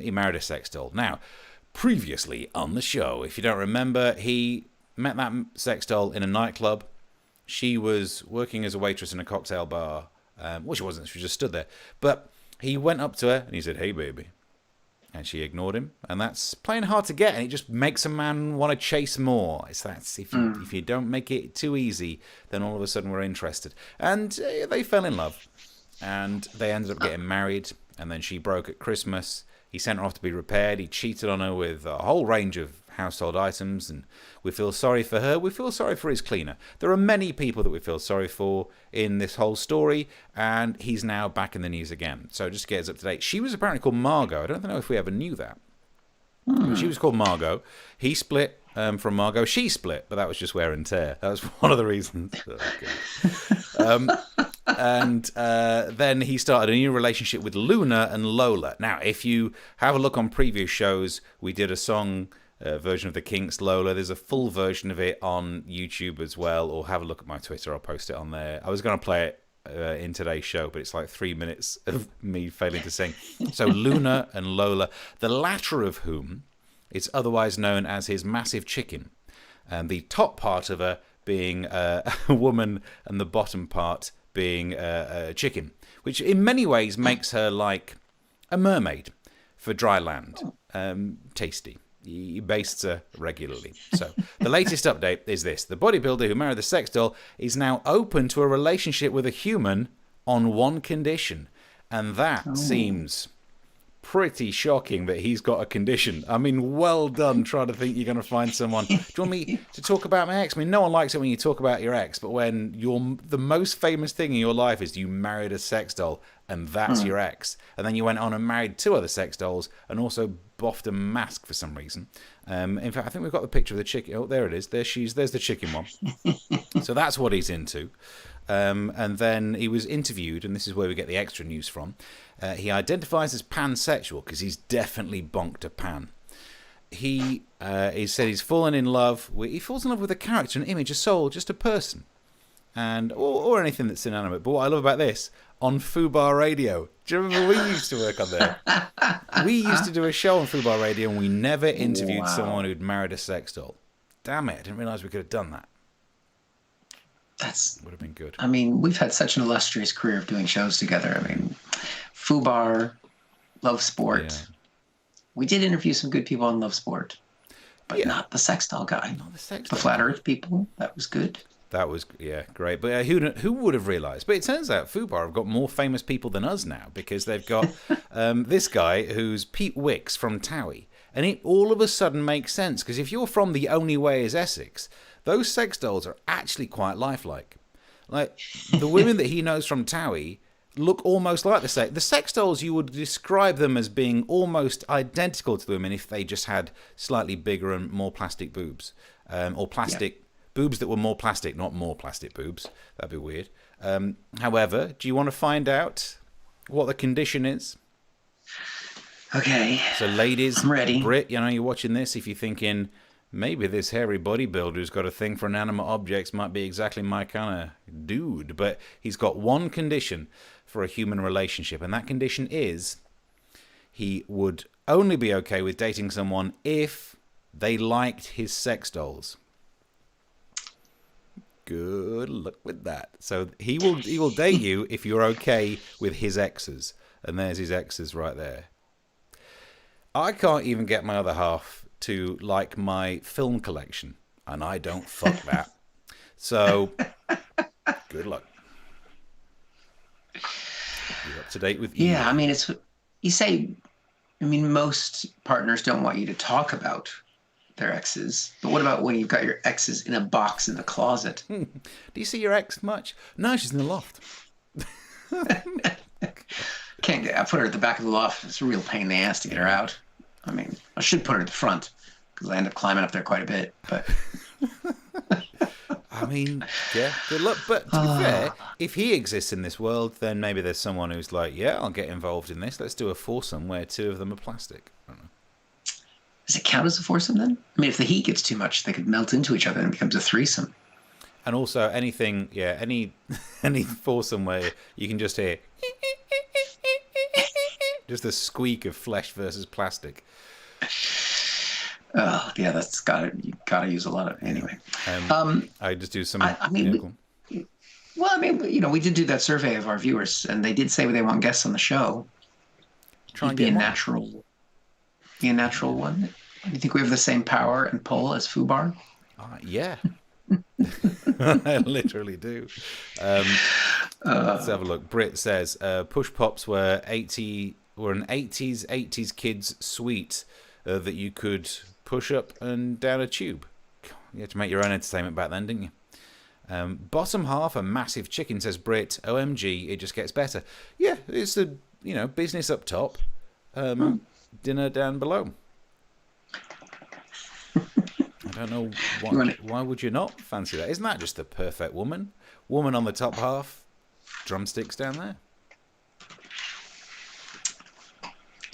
he married a sexdoll. Now, previously on the show, if you don't remember, he met that sexdoll in a nightclub. She was working as a waitress in a cocktail bar. Well, she wasn't. She just stood there. But he went up to her and he said, "Hey, baby." And she ignored him. And that's playing hard to get. And it just makes a man want to chase more. If you don't make it too easy, then all of a sudden we're interested. And they fell in love. And they ended up getting married. And then she broke at Christmas. He sent her off to be repaired. He cheated on her with a whole range of household items, and we feel sorry for her. We feel sorry for his cleaner. There are many people that we feel sorry for in this whole story, and he's now back in the news again. So just to get us up to date, she was apparently called Margot. I don't know if we ever knew that. She was called Margot. He split from Margot. She split, but that was just wear and tear. That was one of the reasons. And then he started a new relationship with Luna and Lola. Now, if you have a look on previous shows, we did a song version of the Kinks' Lola. There's a full version of it on YouTube as well, or have a look at my Twitter. I'll post it on there. I was going to play it in today's show, but it's like 3 minutes of me failing to sing. So Luna and Lola, the latter of whom is otherwise known as his massive chicken, and the top part of her being a woman and the bottom part being a chicken, which in many ways makes her like a mermaid for dry land. Tasty. He bastes her regularly. So the latest update is this. The bodybuilder who married the sex doll is now open to a relationship with a human on one condition. And that seems pretty shocking that he's got a condition. I mean, well done trying to think you're going to find someone. Do you want me to talk about my ex? I mean, no one likes it when you talk about your ex, but when the most famous thing in your life is you married a sex doll and that's your ex, and then you went on and married 2 other sex dolls and also boffed a mask for some reason. In fact, I think we've got the picture of the chicken. Oh, there it is. There's the chicken one. So that's what he's into. And then he was interviewed, and this is where we get the extra news from. He identifies as pansexual because he's definitely bonked a pan. He said he's fallen in love. He falls in love with a character, an image, a soul, just a person, and or anything that's inanimate. But what I love about this, on Fubar Radio. Do you remember we used to work on there? We used to do a show on Fubar Radio, and we never interviewed someone who'd married a sex doll. Damn it! I didn't realise we could have done that. That's would have been good. I mean, we've had such an illustrious career of doing shows together. I mean, Fubar, Love Sport. Yeah. We did interview some good people on Love Sport, but not the sex doll guy. Not the sex The doll. Flat Earth people. That was good. That was, great. But who would have realised? But it turns out Fubar have got more famous people than us now, because they've got this guy who's Pete Wicks from Towie. And it all of a sudden makes sense, because if you're from The Only Way is Essex, those sex dolls are actually quite lifelike. Like, the women that he knows from Towie look almost like the sex. The sex dolls, you would describe them as being almost identical to the women if they just had slightly bigger and more plastic boobs. Or plastic... boobs that were more plastic, not more plastic boobs. That'd be weird. However, do you want to find out what the condition is? Okay. So, ladies, I'm ready. Brit, you're watching this. If you're thinking, maybe this hairy bodybuilder who's got a thing for inanimate objects might be exactly my kind of dude. But he's got one condition for a human relationship, and that condition is he would only be okay with dating someone if they liked his sex dolls. Good luck with that. So he will date you if you're okay with his exes. And there's his exes right there. I can't even get my other half to like my film collection. And I don't fuck that. So, good luck. You're up to date with you. Yeah, I mean, most partners don't want you to talk about their exes, but what about when you've got your exes in a box in the closet? Do you see your ex much? No, she's in the loft. I put her at the back of the loft. It's a real pain in the ass to get her out. I mean, I should put her at the front because I end up climbing up there quite a bit. But I mean, yeah, good luck. But to be fair, if he exists in this world, then maybe there's someone who's like, yeah, I'll get involved in this. Let's do a foursome where two of them are plastic. I don't know. Does it count as a foursome then? I mean, if the heat gets too much, they could melt into each other and it becomes a threesome. And also anything, any foursome where you can just hear just the squeak of flesh versus plastic. Oh, yeah, you gotta use a lot of anyway. I just do some. I mean, well, I mean, we did do that survey of our viewers, and they did say they want guests on the show. Try and be get a one. Be a natural one. Do you think we have the same power and pull as Fubar? Yeah. I literally do. Let's have a look. Brit says push pops were an 80s kids sweet that you could push up and down a tube. You had to make your own entertainment back then, didn't you? Bottom half a massive chicken, says Brit. OMG, it just gets better. Yeah, it's a business up top, dinner down below. I don't know why would you not fancy that? Isn't that just the perfect woman? Woman on the top half, drumsticks down there.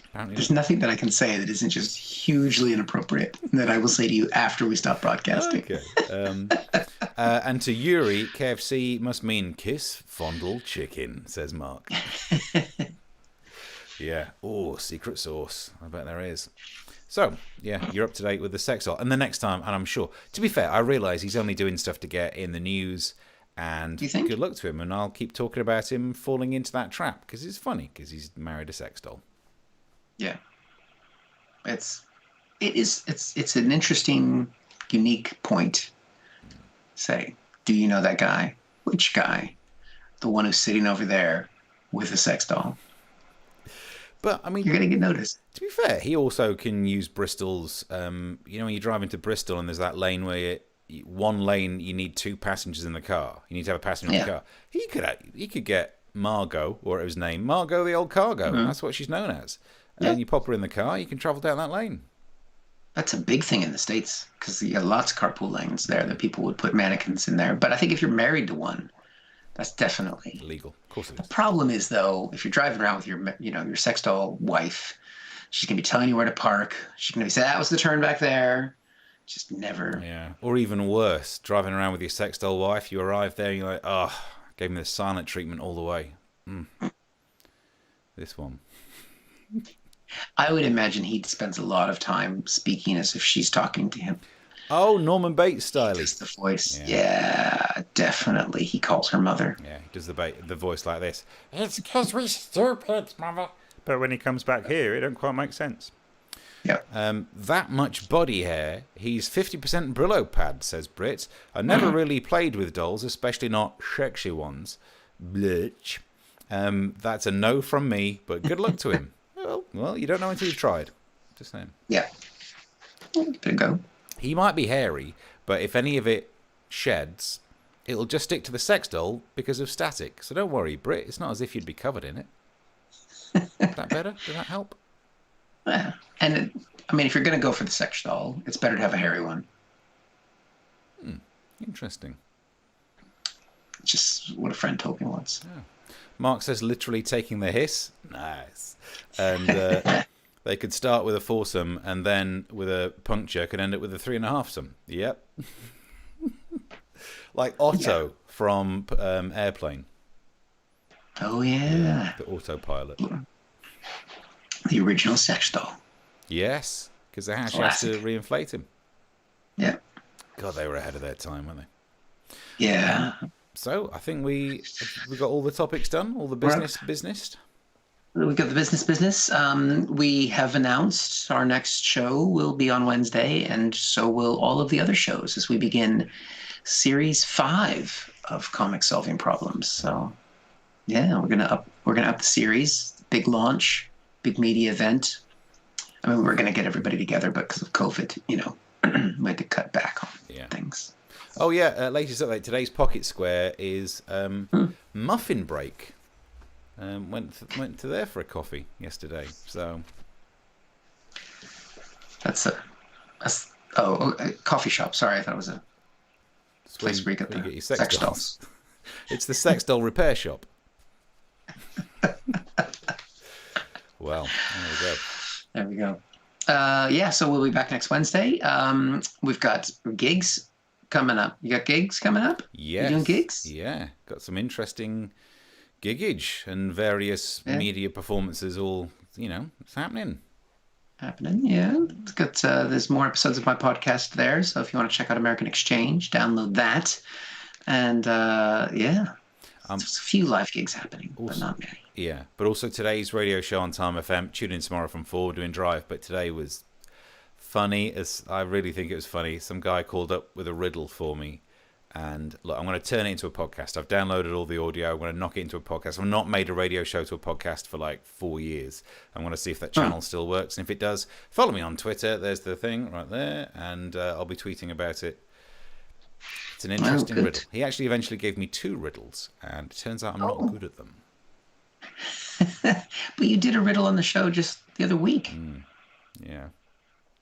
Apparently there's nothing that I can say that isn't just hugely inappropriate that I will say to you after we stop broadcasting. Okay. And to Yuri, KFC must mean kiss, fondle, chicken, says Mark. Yeah. Oh, secret sauce. I bet there is. So, yeah, you're up to date with the sex doll. And the next time, and I'm sure, to be fair, I realise he's only doing stuff to get in the news, and you think? Good luck to him, and I'll keep talking about him falling into that trap, because it's funny, because he's married a sex doll. Yeah. It's an interesting, unique point. Say, do you know that guy? Which guy? The one who's sitting over there with a sex doll. But, I mean, you're going to get noticed. To be fair, he also can use Bristol's, when you drive into Bristol and there's that lane where one lane you need two passengers in the car. You need to have a passenger in the car. He could get Margot, or it was named Margot the Old Cargo. Mm-hmm. That's what she's known as. And then you pop her in the car, you can travel down that lane. That's a big thing in the States, because you have lots of carpool lanes there that people would put mannequins in there. But I think if you're married to one, that's definitely legal. Of course it is. The problem is, though, if you're driving around with your sex doll wife, she's gonna be telling you where to park. She's gonna be saying, "That was the turn back there." Just never. Yeah. Or even worse, driving around with your sex doll wife. You arrive there and you're like, "Oh, gave me the silent treatment all the way." This one. I would imagine he spends a lot of time speaking as if she's talking to him. Oh, Norman Bates style. Just the voice. Yeah, definitely. He calls her mother. Yeah, he does the voice like this. It's because we're stupid, mother. But when he comes back here, it don't quite make sense. Yeah. That much body hair. He's 50% Brillo pad, says Brit. I never really played with dolls, especially not sexy ones. Blitch. That's a no from me, but good luck to him. Well, you don't know until you've tried. Just saying. Yeah. There you go. He might be hairy, but if any of it sheds, it'll just stick to the sex doll because of static. So don't worry, Brit. It's not as if you'd be covered in it. Is that better? Does that help? Yeah. And, if you're going to go for the sex doll, it's better to have a hairy one. Interesting. Just what a friend told me once. Yeah. Mark says literally taking the hiss. Nice. And they could start with a foursome and then with a puncture could end up with a 3.5-some. Yep. Like Otto from Airplane. Oh, yeah. The autopilot. The original sex doll. Yes, because they actually have to reinflate him. Yeah. God, they were ahead of their time, weren't they? Yeah. So I think we got all the topics done, all the business. We've got the business. We have announced our next show will be on Wednesday, and so will all of the other shows as we begin Series 5 of Comic Solving Problems. So, yeah, we're gonna up the series. Big launch, big media event. We're gonna get everybody together, but because of COVID, we had to cut back on things. Oh yeah, latest update. Today's Pocket Square is Muffin Break. Went to there for a coffee yesterday. So that's a coffee shop. Sorry, I thought it was a place where you get where the your sex dolls. It's the sex doll repair shop. Well, There we go. Yeah, so we'll be back next Wednesday. We've got gigs coming up. You got gigs coming up? Yes. You doing gigs? Yeah, got some interesting giggage and various media performances all, it's happening. Yeah. It's got, there's more episodes of my podcast there, so if you want to check out American Exchange, download that. And, yeah, there's a few live gigs happening, but not many. Yeah, but also today's radio show on Time FM. Tune in tomorrow from 4 doing Drive, but today was funny. As I really think it was funny. Some guy called up with a riddle for me. And look, I'm going to turn it into a podcast. I've downloaded all the audio. I'm going to knock it into a podcast. I've not made a radio show to a podcast for like 4 years. I'm going to see if that channel still works. And if it does, follow me on Twitter. There's the thing right there. And I'll be tweeting about it. It's an interesting riddle. He actually eventually gave me 2 riddles. And it turns out I'm not good at them. But you did a riddle on the show just the other week. Yeah.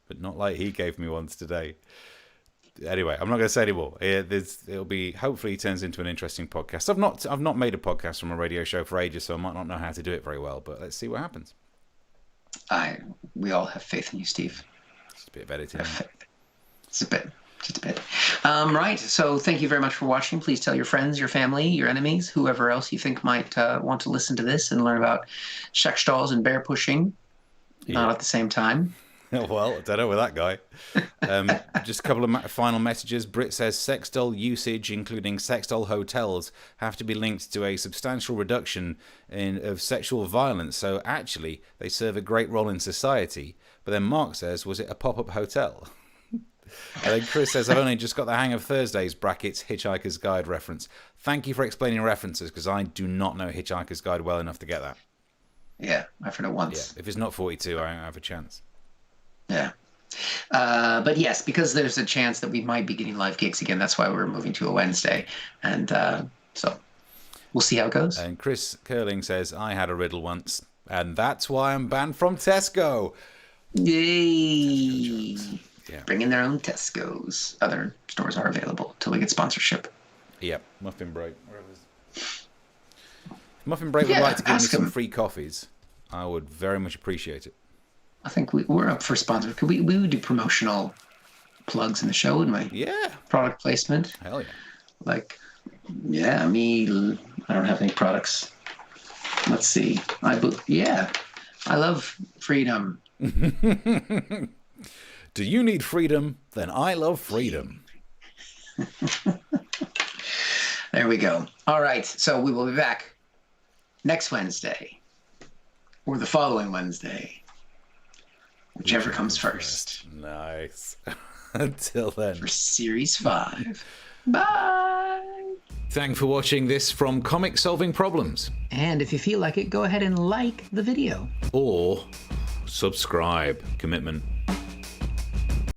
But not like he gave me ones today. Anyway, I'm not going to say anymore. It'll be, hopefully it turns into an interesting podcast. I've not made a podcast from a radio show for ages, so I might not know how to do it very well, but let's see what happens. We all have faith in you, Steve. It's a bit of editing. Just a bit. Right, so thank you very much for watching. Please tell your friends, your family, your enemies, whoever else you think might want to listen to this and learn about sex dolls and bear pushing, not at the same time. Well, I don't know with that guy. Just a couple of final messages. Britt says sex doll usage, including sex doll hotels, have to be linked to a substantial reduction of sexual violence. So actually, they serve a great role in society. But then Mark says, was it a pop-up hotel? And then Chris says, I've only just got the hang of Thursdays, brackets, Hitchhiker's Guide reference. Thank you for explaining references, because I do not know Hitchhiker's Guide well enough to get that. Yeah, I've heard it once. Yeah, if it's not 42, I have a chance. Yeah. But yes, because there's a chance that we might be getting live gigs again. That's why we're moving to a Wednesday. And so we'll see how it goes. And Chris Curling says, I had a riddle once, and that's why I'm banned from Tesco. Yay. Yeah. Bring in their own Tesco's. Other stores are available until we get sponsorship. Yep. Muffin Break. Muffin Break would like to give me some free coffees. I would very much appreciate it. I think we're up for sponsors. We would do promotional plugs in the show, wouldn't we? Yeah. Product placement. Hell yeah. Like, yeah, me, I don't have any products. Let's see. I love freedom. Do you need freedom? Then I love freedom. There we go. All right. So we will be back next Wednesday or the following Wednesday. Whichever comes first. Nice. Until then. For Series 5. Bye. Thanks for watching this from Comic Solving Problems. And if you feel like it, go ahead and like the video. Or subscribe. Commitment.